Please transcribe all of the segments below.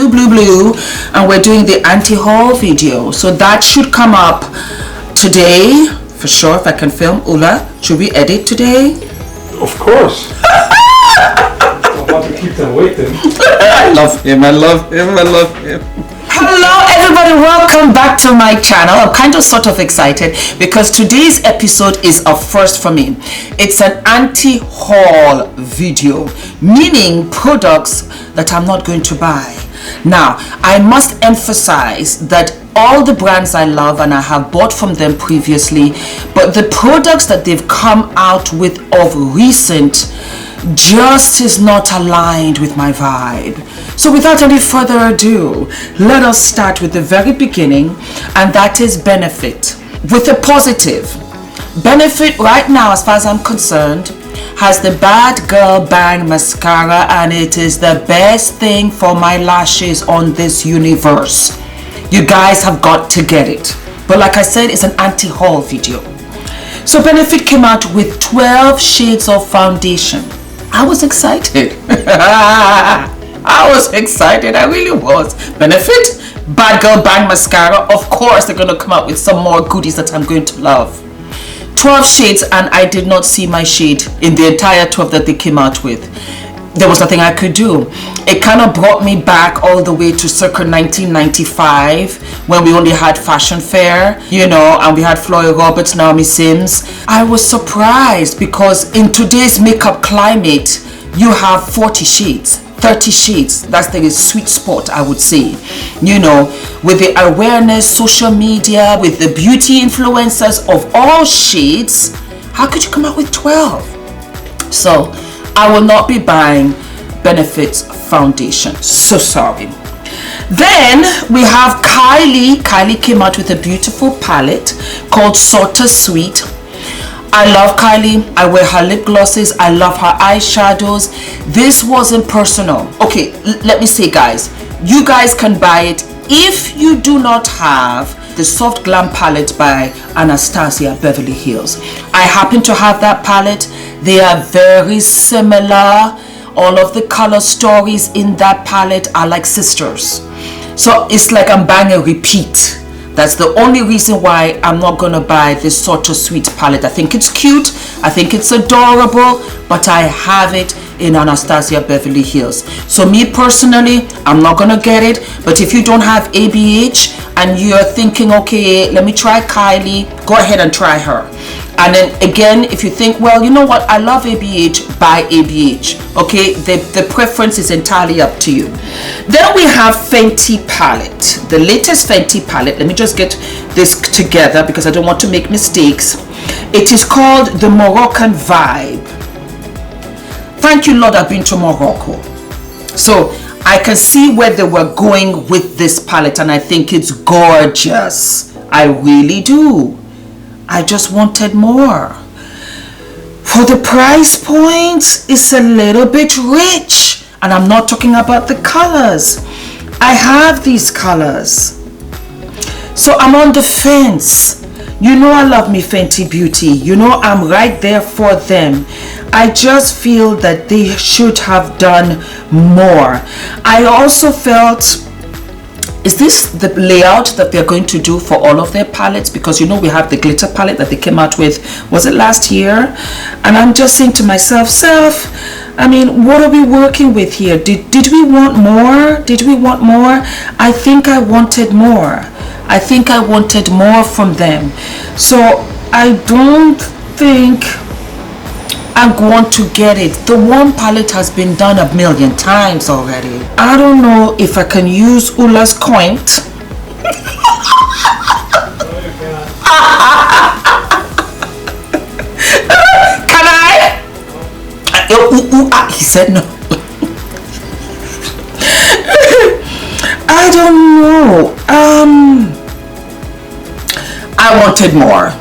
blue, and we're doing the anti-haul video. So that should come up today for sure. If I can film. Ula, should we edit today? Of course. I want to keep them waiting. I love him. Hello everybody, welcome back to my channel. I'm kind of sort of excited because today's episode is a first for me. It's an anti-haul video, meaning products that I'm not going to buy. Now, I must emphasize that all the brands I love and I have bought from them previously, but the products that they've come out with of recent just is not aligned with my vibe. So without any further ado, let us start with the very beginning, and that is Benefit. With a positive, Benefit right now, as far as I'm concerned, has the Bad Girl Bang mascara, and it is the best thing for my lashes on this universe. You guys have got to get it. But like I said, it's an anti-haul video. So Benefit came out with 12 shades of foundation. I was excited. I was excited. I really was. Benefit, Bad Girl Bang mascara. Of course, they're going to come out with some more goodies that I'm going to love. 12 shades, and I did not see my shade in the entire 12 that they came out with. There was nothing I could do. It kind of brought me back all the way to circa 1995 when we only had Fashion Fair, you know, and we had Floyd Roberts, Naomi Sims. I was surprised because in today's makeup climate, you have 40 shades. 30 shades. That's the sweet spot, I would say. You know, with the awareness, social media, with the beauty influencers of all shades, how could you come out with 12? So I will not be buying Benefit's foundation. So sorry. Then we have Kylie. Kylie came out with a beautiful palette called Sorta Sweet. I love Kylie. I wear her lip glosses. I love her eyeshadows. This wasn't personal. Okay, let me say, guys, you guys can buy it if you do not have the Soft Glam palette by Anastasia Beverly Hills. I happen to have that palette. They are very similar. All of the color stories in that palette are like sisters. So it's like I'm buying a repeat. That's the only reason why I'm not going to buy this Sorta Sweet palette. I think it's cute. I think it's adorable. But I have it in Anastasia Beverly Hills. So me personally, I'm not going to get it. But if you don't have ABH and you're thinking, okay, let me try Kylie, go ahead and try her. And then again, if you think, well, you know what, I love ABH, buy ABH. Okay, the preference is entirely up to you. Then we have Fenty palette, the latest Fenty palette. Let me just get this together because I don't want to make mistakes. It is called the Moroccan Vibe. Thank you, Lord, I've been to Morocco. So I can see where they were going with this palette, and I think it's gorgeous. I really do. I just wanted more. For the price point, it's a little bit rich. And I'm not talking about the colors. I have these colors. So I'm on the fence. You know I love me Fenty Beauty. You know I'm right there for them. I just feel that they should have done more. I also felt, is this the layout that they're going to do for all of their palettes? Because you know we have the glitter palette that they came out with, was it last year? And I'm just saying to myself, I mean, what are we working with here? Did we want more? Did we want more? I think I wanted more. I think I wanted more from them. So I don't think I want to get it. The one palette has been done 1,000,000 times already. I don't know if I can use Ula's coin. Can I? He said no. I don't know. I wanted more.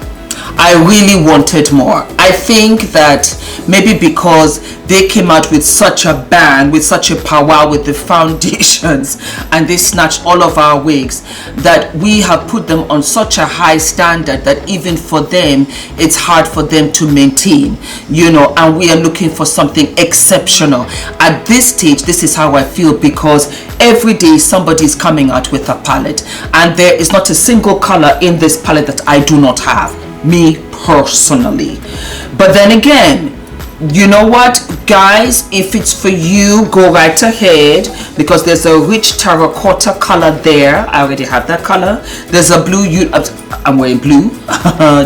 I really wanted more. I think that maybe because they came out with such a bang, with such a power with the foundations, and they snatched all of our wigs, that we have put them on such a high standard that even for them it's hard for them to maintain, you know, and we are looking for something exceptional. At this stage, this is how I feel, because every day somebody's coming out with a palette, and there is not a single color in this palette that I do not have, me personally. But then again, you know what, guys, if it's for you, go right ahead, because there's a rich terracotta color there. I already have that color. There's a blue, I'm wearing blue.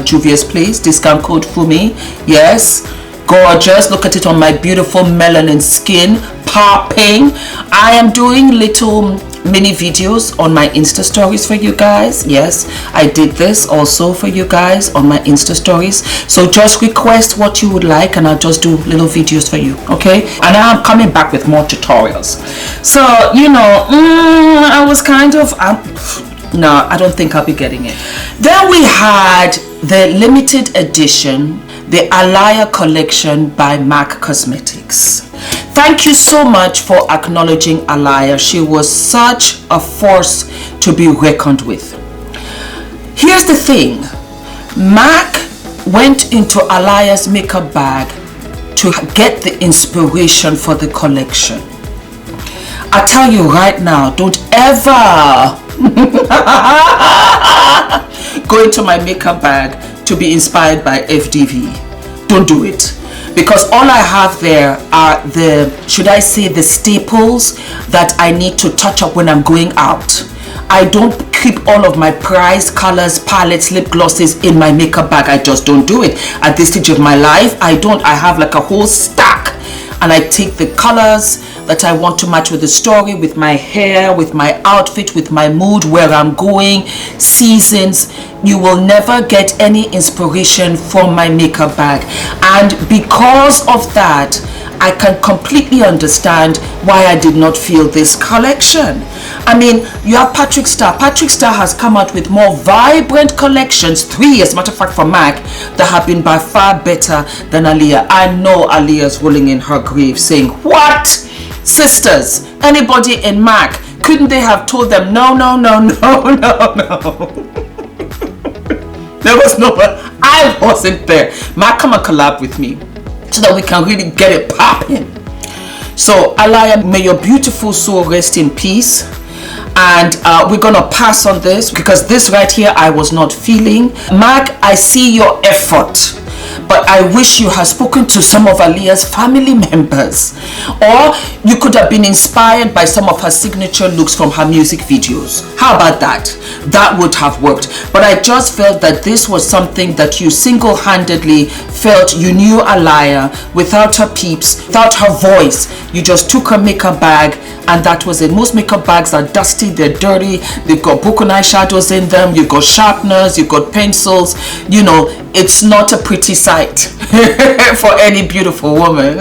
Juvia's Place, discount code Fumi. Yes, gorgeous. Look at it on my beautiful melanin skin, popping. I am doing little mini videos on my Insta stories for you guys. Yes, I did this also for you guys on my Insta stories, so just request what you would like and I'll just do little videos for you, okay? And I'm coming back with more tutorials. So, you know, I was kind of no, I don't think I'll be getting it. Then we had the limited edition, the Alaya collection by MAC Cosmetics. Thank you so much for acknowledging Alaya. She was such a force to be reckoned with. Here's the thing. MAC went into Alaya's makeup bag to get the inspiration for the collection. I tell you right now, don't ever go into my makeup bag to be inspired by F.D.V. Don't do it. Because all I have there are the, should I say, the staples that I need to touch up when I'm going out. I don't keep all of my prized colors, palettes, lip glosses in my makeup bag. I just don't do it. At this stage of my life, I don't. I have like a whole stack, and I take the colors that I want to match with the story, with my hair, with my outfit, with my mood, where I'm going, seasons. You will never get any inspiration from my makeup bag. And because of that, I can completely understand why I did not feel this collection. I mean, you have Patrick Star. Patrick Star has come out with more vibrant collections, 3 as a matter of fact for MAC, that have been by far better than Aaliyah. I know Aaliyah's rolling in her grave saying, what? Sisters, anybody in MAC, couldn't they have told them, no, no, no, no, no, no. There was no one. I wasn't there. MAC, come and collab with me so that we can really get it popping. So Alaya, may your beautiful soul rest in peace. And we're gonna pass on this because this right here I was not feeling. MAC, I see your effort, but I wish you had spoken to some of Aaliyah's family members, or you could have been inspired by some of her signature looks from her music videos. How about that? That would have worked. But I just felt that this was something that you single-handedly felt you knew Aaliyah without her peeps, without her voice. You just took her makeup bag and that was it. Most makeup bags are dusty, they're dirty, they've got broken eyeshadows in them, you've got sharpeners, you've got pencils. You know, it's not a pretty sight for any beautiful woman.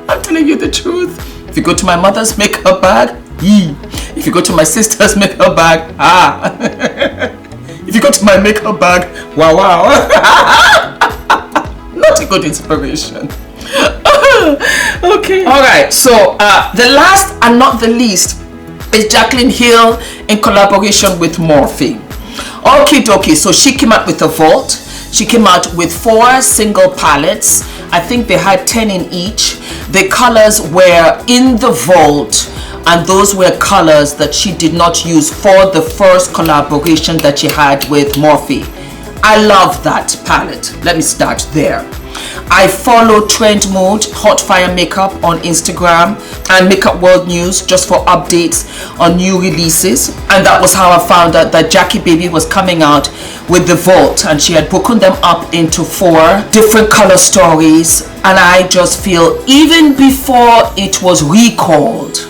I'm telling you the truth. If you go to my mother's makeup bag, if you go to my sister's makeup bag, if you go to my makeup bag, wow, wow. Not a good inspiration. Okay. All right. So the last and not the least is Jaclyn Hill in collaboration with Morphe. Okay, dokie. So she came out with a vault. She came out with 4 single palettes. I think they had 10 in each. The colors were in the vault, and those were colors that she did not use for the first collaboration that she had with Morphe. I love that palette. Let me start there. I follow Trend Mode Hot Fire Makeup on Instagram and Makeup World News just for updates on new releases, and that was how I found out that Jackie Baby was coming out with the vault, and she had broken them up into 4 different color stories. And I just feel, even before it was recalled,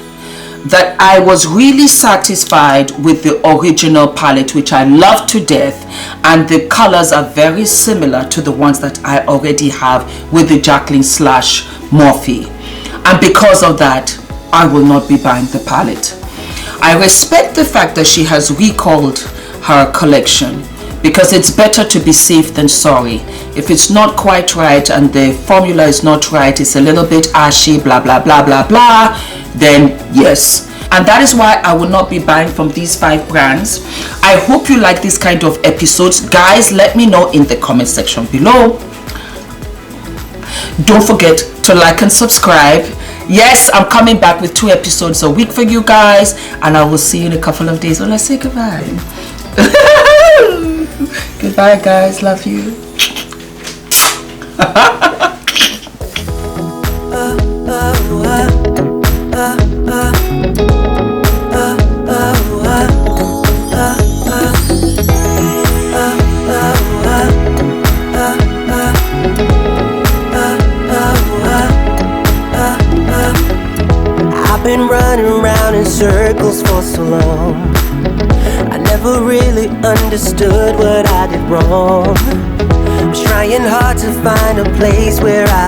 that I was really satisfied with the original palette, which I love to death, and the colors are very similar to the ones that I already have with the Jaclyn / Morphe. And because of that, I will not be buying the palette. I respect the fact that she has recalled her collection, because it's better to be safe than sorry. If it's not quite right and the formula is not right, it's a little bit ashy, blah blah blah blah blah, then yes. And that is why I will not be buying from these 5 brands. I hope you like this kind of episodes. Guys, let me know in the comment section below. Don't forget to like and subscribe. Yes, I'm coming back with 2 episodes a week for you guys, and I will see you in a couple of days. Well, let's say goodbye. Goodbye, guys. Love you. I've been running around in circles for so long. I never really understood what I did wrong. I was trying hard to find a place where I